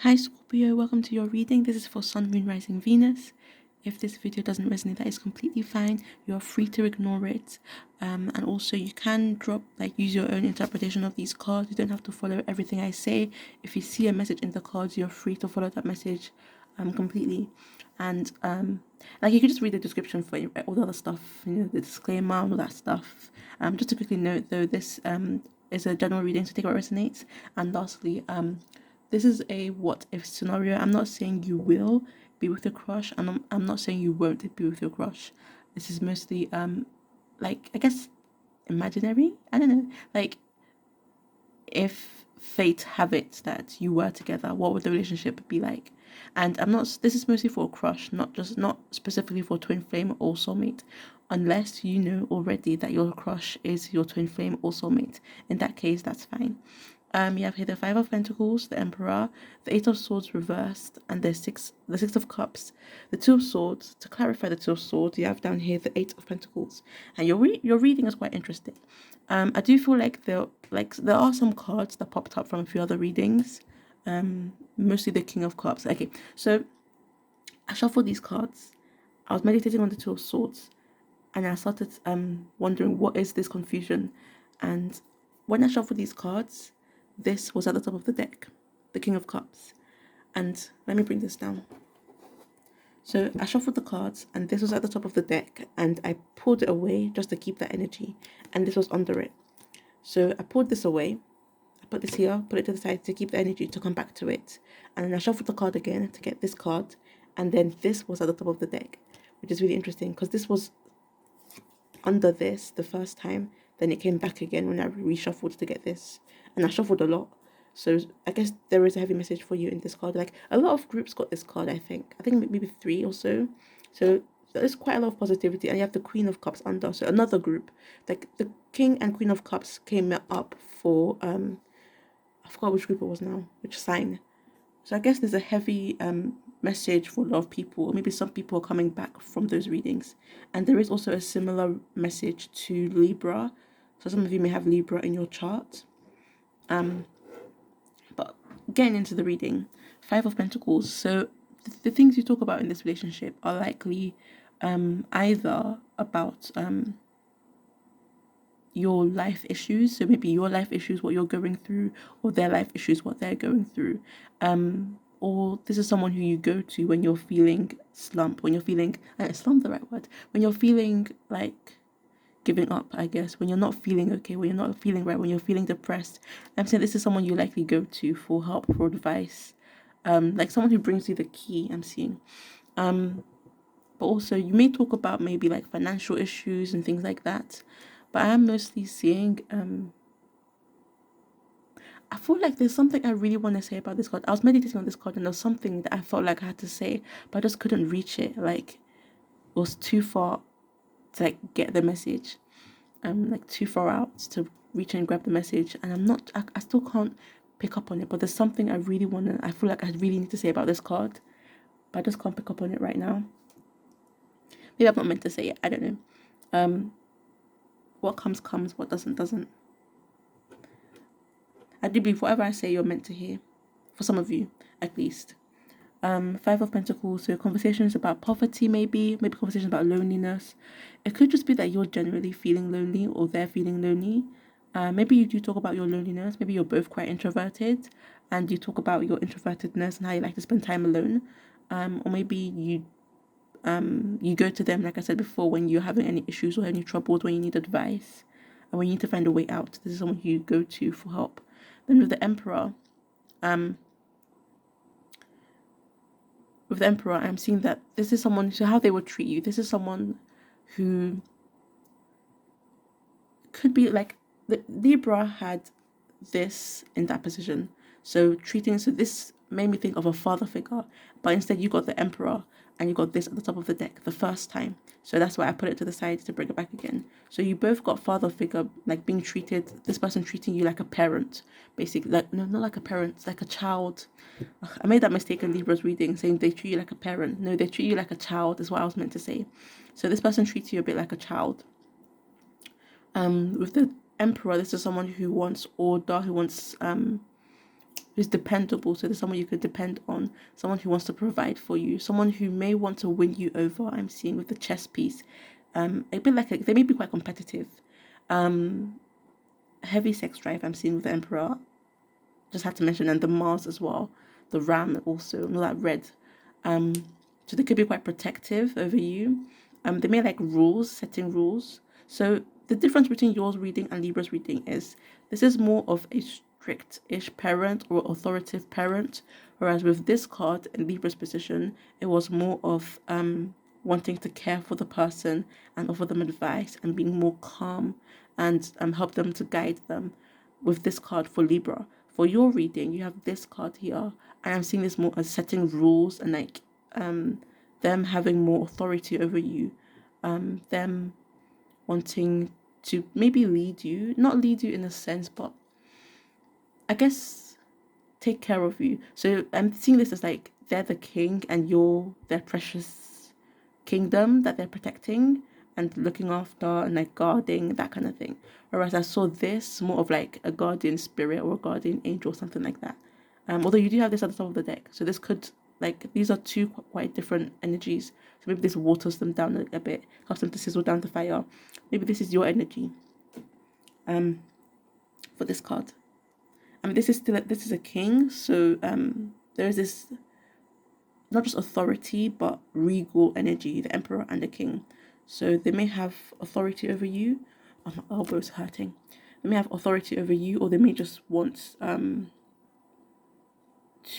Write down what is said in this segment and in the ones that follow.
Hi Scorpio, welcome to your reading. This is for Sun, Moon, Rising, Venus. If this video doesn't resonate, that is completely fine. You're free to ignore it. And also you can use your own interpretation of these cards. You don't have to follow everything I say. If you see a message in the cards, you're free to follow that message completely. And you could just read the description for all the other stuff, the disclaimer, all that stuff. Just to quickly note though, this is a general reading, so take what resonates. And lastly, this is a what if scenario. I'm not saying you will be with your crush, and I'm not saying you won't be with your crush. This is mostly I guess imaginary. I don't know. If fate have it that you were together, what would the relationship be like? And I'm not, this is mostly for a crush, not specifically for twin flame or soulmate, unless you know already that your crush is your twin flame or soulmate. In that case, that's fine. You have here the Five of Pentacles, the Emperor, the Eight of Swords reversed, and the Six of Cups, the Two of Swords. To clarify the Two of Swords, you have down here the Eight of Pentacles, and your reading is quite interesting. I do feel like there are some cards that popped up from a few other readings, mostly the King of Cups. Okay, so I shuffled these cards. I was meditating on the Two of Swords, and I started wondering what is this confusion, and when I shuffled these cards, this was at the top of the deck, the King of Cups. And let me bring this down. So I shuffled the cards, and this was at the top of the deck, and I pulled it away just to keep that energy, and this was under it. So I pulled this away, I put this here, put it to the side to keep the energy to come back to it, and then I shuffled the card again to get this card, and then this was at the top of the deck, which is really interesting because this was under this the first time, then it came back again when I reshuffled to get this, and I shuffled a lot. So I guess there is a heavy message for you in this card. Like a lot of groups got this card, I think maybe 3 or so. So there's quite a lot of positivity, and you have the Queen of Cups under. So another group, like the King and Queen of Cups came up for I forgot which group it was now, which sign. So I guess there's a heavy message for a lot of people, or maybe some people are coming back from those readings. And there is also a similar message to Libra. So some of you may have Libra in your chart. But getting into the reading, Five of Pentacles. So the things you talk about in this relationship are likely either about your life issues. So maybe your life issues, what you're going through, or their life issues, what they're going through. Or this is someone who you go to when you're feeling slump, when you're feeling, slump the right word, when you're feeling like giving up, I guess, when you're not feeling okay, when you're not feeling right, when you're feeling depressed. I'm saying this is someone you likely go to for help, for advice, like someone who brings you the key, I'm seeing. But also you may talk about maybe like financial issues and things like that. But I am mostly seeing I feel like there's something I really want to say about this card. I was meditating on this card and there was something that I felt like I had to say, but I just couldn't reach it. Like it was too far to like get the message. Like too far out to reach and grab the message, and I still can't pick up on it, but there's something I feel like I really need to say about this card, but I just can't pick up on it right now. Maybe I'm not meant to say it, I don't know. What comes, what doesn't. I do believe whatever I say you're meant to hear, for some of you at least. Five of Pentacles, so conversations about poverty, maybe conversations about loneliness. It could just be that you're generally feeling lonely or they're feeling lonely. Maybe you do talk about your loneliness. Maybe you're both quite introverted and you talk about your introvertedness and how you like to spend time alone. Or maybe you go to them, like I said before, when you're having any issues or any troubles, when you need advice and when you need to find a way out. This is someone who you go to for help. Then with the Emperor, I'm seeing that this is someone, so how they would treat you. This is someone who could be like, the Libra had this in that position. So this made me think of a father figure, but instead you got the Emperor and you got this at the top of the deck the first time. So that's why I put it to the side to bring it back again. So you both got father figure, like being treated, this person treating you like a parent, basically. Like, no, not like a parent, like a child. I made that mistake in Libra's reading, saying they treat you like a parent. No, they treat you like a child, is what I was meant to say. So this person treats you a bit like a child. With the Emperor, this is someone who wants order, who wants who's dependable. So there's someone you could depend on, someone who wants to provide for you, someone who may want to win you over. I'm seeing with the chess piece, a bit like they may be quite competitive. Heavy sex drive. I'm seeing with the Emperor. Just had to mention, and the Mars as well, the Ram also, and all that red. So they could be quite protective over you. They may like rules, setting rules. So the difference between yours reading and Libra's reading is this is more of a strict-ish parent or authoritative parent, whereas with this card in Libra's position, it was more of wanting to care for the person and offer them advice and being more calm and help them to guide them. With this card for Libra, for your reading, you have this card here, and I'm seeing this more as setting rules and like them having more authority over you, them wanting to maybe lead you, not lead you in a sense, but I guess take care of you. So I'm seeing this as like they're the king and you're their precious kingdom that they're protecting and looking after and like guarding, that kind of thing. Whereas I saw this more of like a guardian spirit or a guardian angel, something like that. Although you do have this at the top of the deck, so this could like these are two quite different energies. So maybe this waters them down a bit, helps them to sizzle down the fire. Maybe this is your energy. For this card, this is a king, so there is this not just authority but regal energy, the Emperor and the King. So they may have authority over you. Oh, my elbow's hurting. They may have authority over you, or they may just want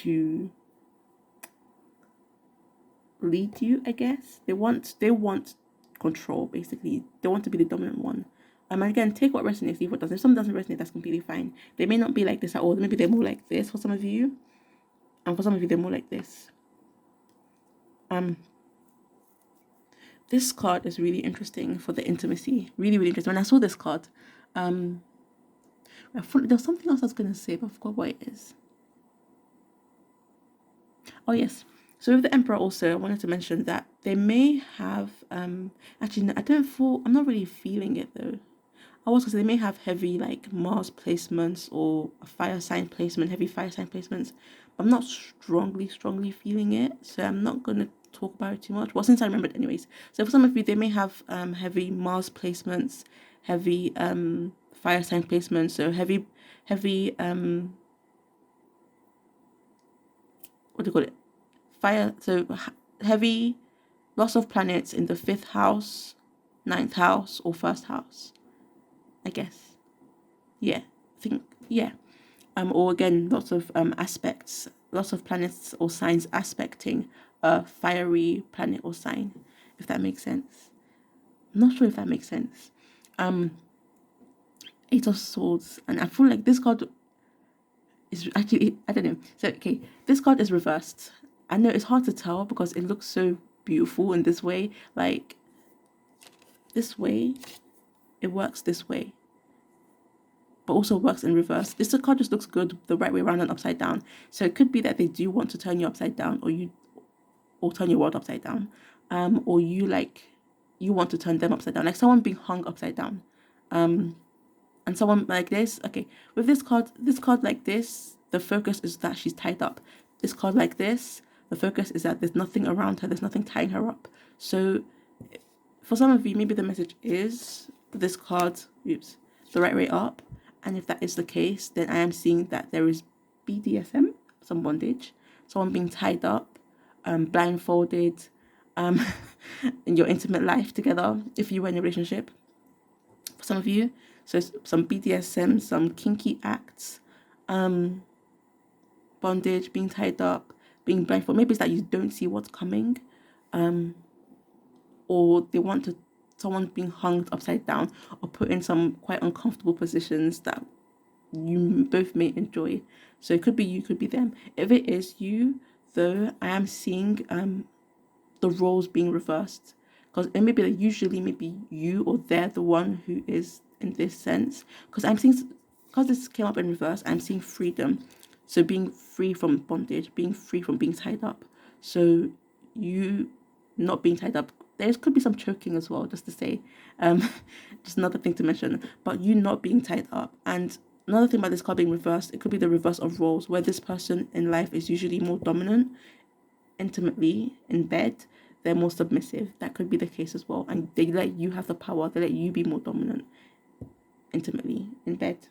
to lead you, I guess. They want control, basically. They want to be the dominant one. And again, take what resonates, leave what doesn't. If something doesn't resonate, that's completely fine. They may not be like this at all. Maybe they're more like this for some of you. And for some of you, they're more like this. This card is really interesting for the intimacy. Really, really interesting. When I saw this card, there was something else I was going to say, but I forgot what it is. Oh, yes. So with the Emperor also, I wanted to mention that they may have, actually, no, I'm not really feeling it though. I was going to say they may have heavy like Mars placements or a fire sign placement, heavy fire sign placements, but I'm not strongly feeling it. So I'm not going to talk about it too much. Well, since I remembered anyways. So for some of you, they may have heavy Mars placements, heavy fire sign placements, so heavy what do you call it? Fire, so heavy loss of planets in the 5th house, 9th house, or 1st house, I guess. Yeah, I think, yeah. Or again, lots of aspects, lots of planets or signs aspecting a fiery planet or sign, if that makes sense. I'm not sure if that makes sense. 8 of Swords, and I feel like this card is actually, I don't know. So, okay, this card is reversed. I know it's hard to tell because it looks so beautiful in this way. Like, this way, it works this way, but also works in reverse. This card just looks good the right way around and upside down. So it could be that they do want to turn you upside down, or turn your world upside down, or you want to turn them upside down, like someone being hung upside down, and someone like this. Okay, with this card like this, the focus is that she's tied up. This card like this, the focus is that there's nothing around her, there's nothing tying her up. So for some of you, maybe the message is this card, the right way up. And if that is the case, then I am seeing that there is BDSM, some bondage, someone being tied up, blindfolded, in your intimate life together, if you were in a relationship. For some of you, so some BDSM, some kinky acts, bondage, being tied up, being blindfolded. Maybe it's that you don't see what's coming, or they want someone being hung upside down or put in some quite uncomfortable positions that you both may enjoy. So it could be you, could be them. If it is you, though, I am seeing the roles being reversed, because it may be that usually maybe you or they're the one who is in this sense. Because I'm seeing, because this came up in reverse, I'm seeing freedom. So being free from bondage, being free from being tied up. So you not being tied up. There could be some choking as well, just to say. Just another thing to mention. But you not being tied up. And another thing about this card being reversed, it could be the reverse of roles, where this person in life is usually more dominant intimately in bed. They're more submissive. That could be the case as well. And they let you have the power. They let you be more dominant intimately in bed.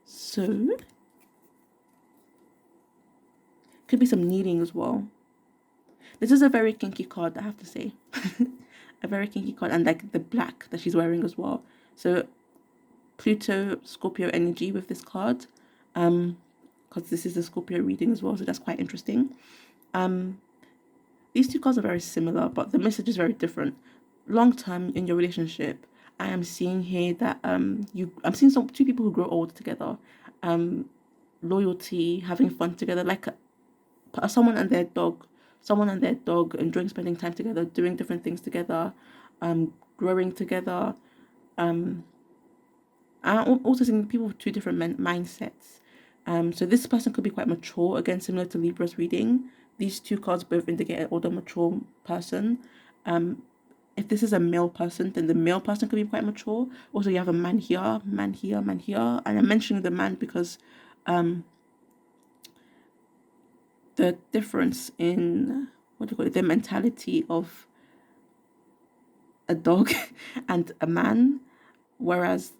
So could be some kneading as well. This is a very kinky card, I have to say. A very kinky card, and like the black that she's wearing as well. So Pluto, Scorpio energy with this card. Because this is a Scorpio reading as well, so that's quite interesting. These two cards are very similar, but the message is very different. Long term in your relationship, I am seeing here that I'm seeing two people who grow old together. Loyalty, having fun together, like someone and their dog enjoying spending time together, doing different things together, growing together. I'm also seeing people with two different mindsets. So this person could be quite mature, again, similar to Libra's reading. These two cards both indicate an older, mature person. If this is a male person, then the male person could be quite mature. Also, you have a man here, man here, man here. And I'm mentioning the man because the difference in, the mentality of a dog and a man, whereas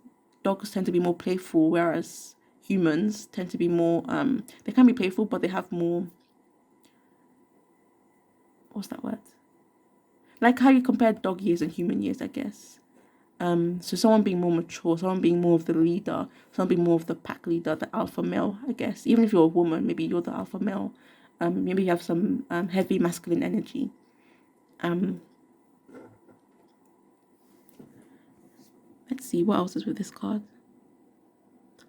dogs tend to be more playful, whereas humans tend to be more, they can be playful, but they have more, what's that word? Like how you compare dog years and human years, I guess. So someone being more mature, someone being more of the leader, someone being more of the pack leader, the alpha male, I guess. Even if you're a woman, maybe you're the alpha male. Maybe you have some heavy masculine energy. Let's see, what else is with this card?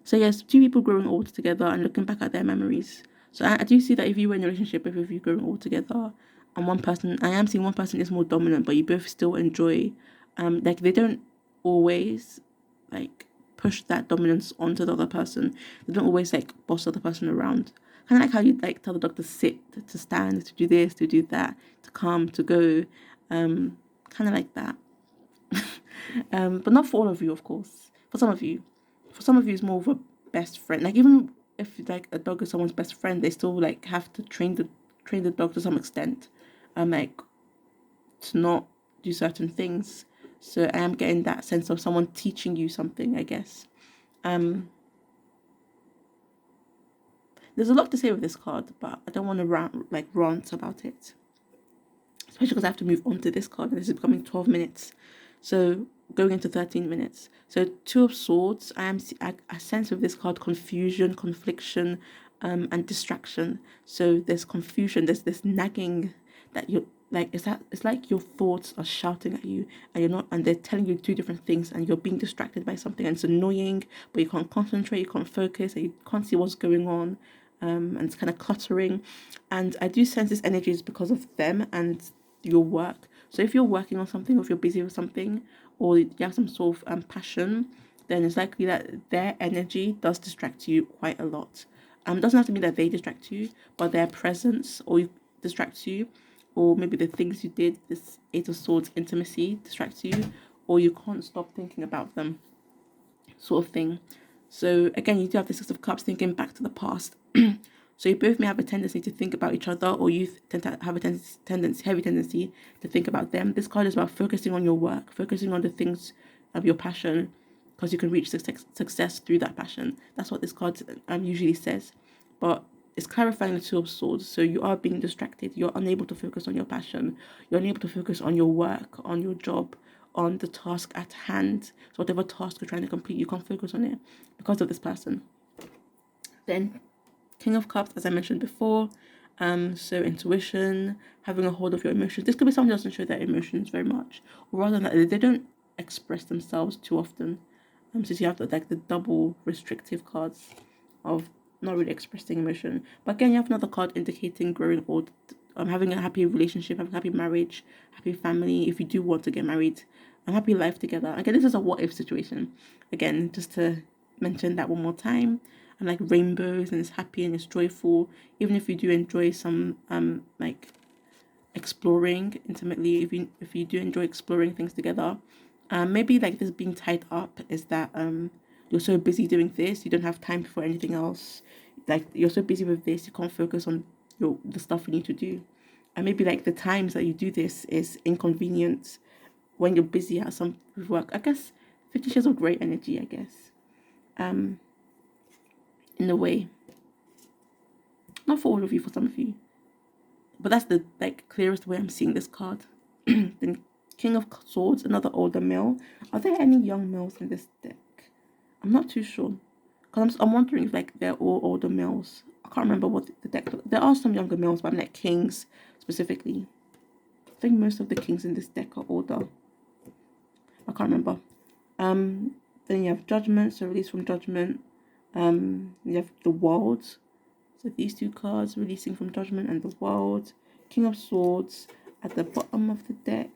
So yes, two people growing old together and looking back at their memories. So I do see that if you were in a relationship, both of you growing old together, and one person, I am seeing one person is more dominant, but you both still enjoy, like they don't always like push that dominance onto the other person. They don't always like boss the other person around. Kind of like how you like tell the dog to sit, to stand, to do this, to do that, to come, to go, kind of like that. But not for all of you, of course. For some of you, it's more of a best friend. Like even if like a dog is someone's best friend, they still like have to train the dog to some extent, like to not do certain things. So I am getting that sense of someone teaching you something, I guess. There's a lot to say with this card, but I don't want to rant about it, especially because I have to move on to this card, and this is becoming 12 minutes. So going into 13 minutes. So Two of Swords, I sense with this card confusion, confliction, and distraction. So there's confusion, there's this nagging that you're like, it's like your thoughts are shouting at you and you're not, and they're telling you two different things and you're being distracted by something, and it's annoying, but you can't concentrate, you can't focus, and you can't see what's going on. And it's kind of cluttering. And I do sense this energy is because of them and your work. So if you're working on something, or if you're busy with something, or you have some sort of passion, then it's likely that their energy does distract you quite a lot. Doesn't have to mean that they distract you, but their presence or distracts you, or maybe the things you did, this Eight of Swords intimacy distracts you, or you can't stop thinking about them, sort of thing. So again, you do have the Six of Cups, thinking back to the past. So you both may have a tendency to think about each other, or you tend to have a heavy tendency to think about them. This card is about focusing on your work, focusing on the things of your passion, because you can reach success through that passion. That's what this card usually says. But it's clarifying the Two of Swords. So you are being distracted. You're unable to focus on your passion. You're unable to focus on your work, on your job, on the task at hand. So whatever task you're trying to complete, you can't focus on it because of this person. Then King of Cups, as I mentioned before, so intuition, having a hold of your emotions. This could be someone who doesn't show their emotions very much, or rather than that, they don't express themselves too often. So you have the double restrictive cards of not really expressing emotion. But again, you have another card indicating growing old, having a happy relationship, having a happy marriage, happy family. If you do want to get married, and happy life together. Again, this is a what if situation. Again, just to mention that one more time. And like rainbows, and it's happy and it's joyful. Even if you do enjoy some exploring intimately, if you do enjoy exploring things together. Maybe like this being tied up is that you're so busy doing this, you don't have time for anything else. Like you're so busy with this, you can't focus on the stuff you need to do. And maybe like the times that you do this is inconvenient when you're busy at some work. I guess 50 Shades of Grey energy, I guess. In a way. Not for all of you, for some of you. But that's the like clearest way I'm seeing this card. Then King of Swords, another older male. Are there any young males in this deck? I'm not too sure. Because I'm wondering if like they're all older males. I can't remember what the deck. There are some younger males, but I'm like kings specifically. I think most of the kings in this deck are older. I can't remember. Then you have Judgment, so release from Judgment. You have the World. So these two cards, releasing from Judgment and the World. King of Swords at the bottom of the deck.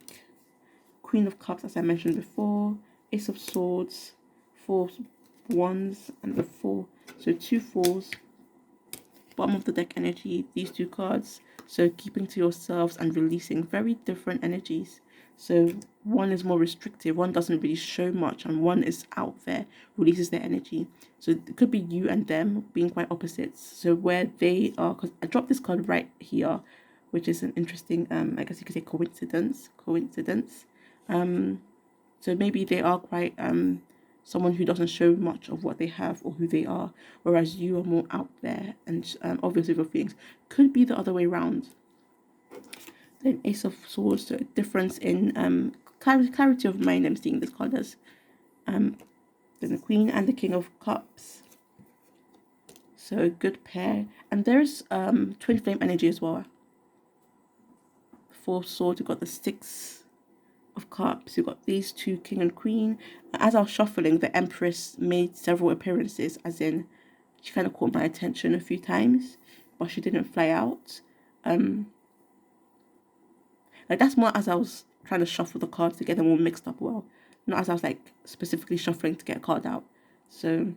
Queen of Cups, as I mentioned before. Ace of Swords. 4 Wands and the 4. So 2 4s. Bottom of the deck energy, these two cards. So keeping to yourselves and releasing, very different energies. So one is more restrictive, one doesn't really show much, and one is out there, releases their energy. So it could be you and them being quite opposites. So where they are, because I dropped this card right here, which is an interesting, I guess you could say coincidence. So maybe they are quite someone who doesn't show much of what they have or who they are, whereas you are more out there and obviously your feelings. Could be the other way around. Then Ace of Swords, so a difference in clarity of mind. I'm seeing this card as then the Queen and the King of Cups. So a good pair. And there's twin flame energy as well. 4 swords, you've got the 6 of Cups, you've got these two, King and Queen. As I was shuffling, the Empress made several appearances, as in she kind of caught my attention a few times, but she didn't fly out. Like that's more as I was trying to shuffle the cards to get them all mixed up well, not as I was like specifically shuffling to get a card out. So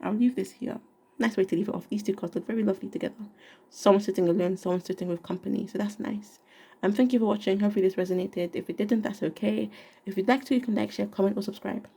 I'll leave this here. Nice way to leave it off. These two cards look very lovely together. Someone sitting alone, someone sitting with company. So that's nice. Thank you for watching. Hopefully this resonated. If it didn't, that's okay. If you'd like to, you can like, share, comment, or subscribe.